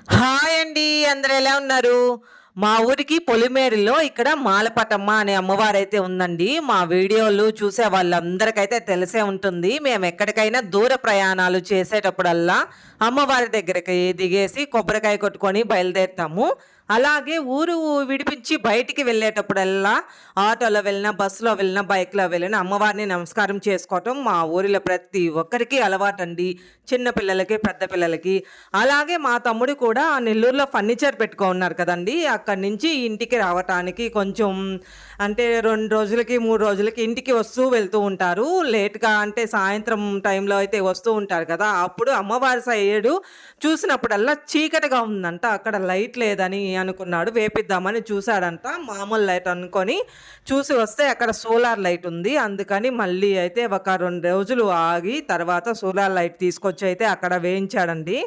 Hi అండి. అందరూ ఎలా ఉన్నారు? మా ఊరికి పొలిమేరులో ఇక్కడ మాలపటమ్మ అనే అమ్మవారైతే ఉందండి. మా వీడియోలు చూసే వాళ్ళందరికైతే తెలిసే ఉంటుంది. మేము ఎక్కడికైనా దూర ప్రయాణాలు చేసేటప్పుడల్లా అమ్మవారి దగ్గరికి దిగేసి కొబ్బరికాయ కొట్టుకొని బయలుదేరుతాము. అలాగే ఊరు విడిపించి బయటికి వెళ్ళేటప్పుడల్లా ఆటోలో వెళ్ళినా, బస్సులో వెళ్ళినా, బైక్‌లో వెళ్ళినా అమ్మవారిని నమస్కారం చేసుకోవటం మా ఊరిలో ప్రతి ఒక్కరికి అలవాటండి. చిన్న పిల్లలకి, పెద్ద పిల్లలకి. అలాగే మా తమ్ముడు కూడా నెల్లూరులో ఫర్నిచర్ పెట్టుకున్నారు కదండీ! అక్కడి నుంచి ఇంటికి రావటానికి కొంచెం అంటే 2 రోజులకి, 3 రోజులకి ఇంటికి వస్తూ వెళ్తూ ఉంటారు. లేట్‌గా అంటే సాయంత్రం టైంలో అయితే వస్తూ ఉంటారు కదా! అప్పుడు అమ్మవారి సైడు చూసినప్పుడల్లా చీకటిగా ఉందంట. అక్కడ లైట్ లేదని అనుకున్నాడు. వేపిద్దామని చూసాడంట. మామూలు లైట్ అనుకోని చూసి వస్తే అక్కడ సోలార్ లైట్ ఉంది. అందుకని మళ్ళీ అయితే ఒక 2 రోజులు ఆగి తర్వాత సోలార్ లైట్ తీసుకొచ్చి అయితే అక్కడ వేయించాడండి.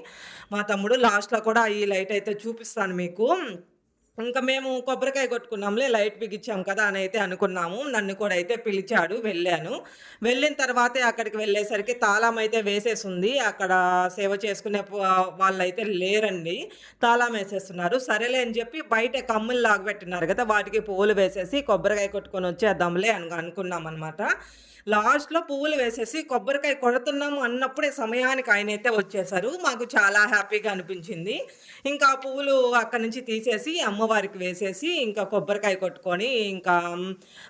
మా తమ్ముడు లాస్ట్‌లో కూడా ఈ లైట్ అయితే చూపిస్తాను మీకు. ఇంక మేము కొబ్బరికాయ కొట్టుకున్నాంలే లైట్ బిగించాం కదా! అని అయితే అనుకున్నాము. నన్ను కూడా అయితే పిలిచాడు. వెళ్ళాను. వెళ్ళిన తర్వాతే అక్కడికి వెళ్ళేసరికి తాళం అయితే వేసేసుంది. అక్కడ సేవ చేసుకునే వాళ్ళైతే లేరండి. తాళం వేసేస్తున్నారు. సరేలే అని చెప్పి బయట కమ్ములు లాగబెట్టున్నారు కదా! వాటికి పువ్వులు వేసేసి కొబ్బరికాయ కొట్టుకొని వచ్చేద్దాంలే అని అనుకున్నామనమాట. లాస్ట్‌లో పువ్వులు వేసేసి కొబ్బరికాయ కొడుతున్నాము అన్నప్పుడే సమయానికి ఆయనైతే వచ్చేసారు. మాకు చాలా హ్యాపీగా అనిపించింది. ఇంకా ఆ పువ్వులు అక్కడి నుంచి తీసేసి అమ్మవారికి వేసేసి ఇంకా కొబ్బరికాయ కొట్టుకొని ఇంకా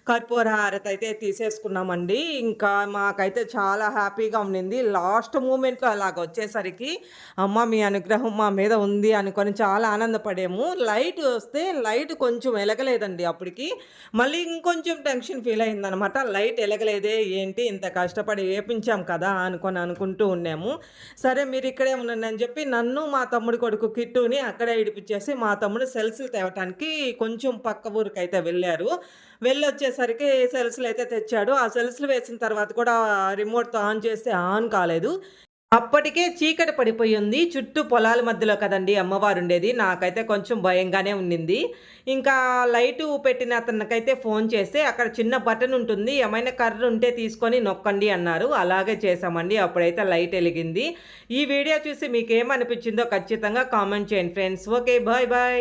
కర్పూర హారతి అయితే తీసేసుకున్నామండి. ఇంకా మాకైతే చాలా హ్యాపీగా ఉండింది. లాస్ట్ మూమెంట్‌లో అలాగొచ్చేసరికి అమ్మ మీ అనుగ్రహం మా మీద ఉంది అనుకోని చాలా ఆనందపడాము. లైట్ వస్తే లైట్ కొంచెం ఎలగలేదండి అప్పటికి. మళ్ళీ ఇంకొంచెం టెన్షన్ ఫీల్ అయిందనమాట. లైట్ ఎలగలేదే ఏంటి ఇంత కష్టపడి ఏపించాం కదా! అనుకుంటూ ఉన్నాము. సరే మీరిక్కడే ఉండండి అని చెప్పి నన్ను, మా తమ్ముడి కొడుకు కిట్టుని అక్కడే ఇడిపిచ్చేసి మా తమ్ముడు సెల్స్‌లు తేవటానికి కొంచెం పక్క ఊరికైతే వెళ్లారు. వెళ్ళొచ్చేసరికి సెల్స్‌లయితే తెచ్చాడు. ఆ సెల్స్‌లు వేసిన తర్వాత కూడా రిమోట్‌తో ఆన్ చేస్తే ఆన్ కాలేదు. అప్పటికే చీకటి పడిపోయింది. చుట్టూ పొలాల మధ్యలో కదండీ అమ్మవారుండేది. నాకైతే కొంచెం భయంగానే ఉండింది. ఇంకా లైటు పెట్టిన అతనికైతే ఫోను చేస్తే, అక్కడ చిన్న బటన్ ఉంటుంది. ఏమైనా కర్ర ఉంటే తీసుకొని నొక్కండి అన్నారు. అలాగే చేశామండి. అప్పుడైతే లైట్ ఎలిగింది. ఈ వీడియో చూసి మీకేమనిపించిందో ఖచ్చితంగా కామెంట్ చేయండి ఫ్రెండ్స్. ఓకే. Bye bye.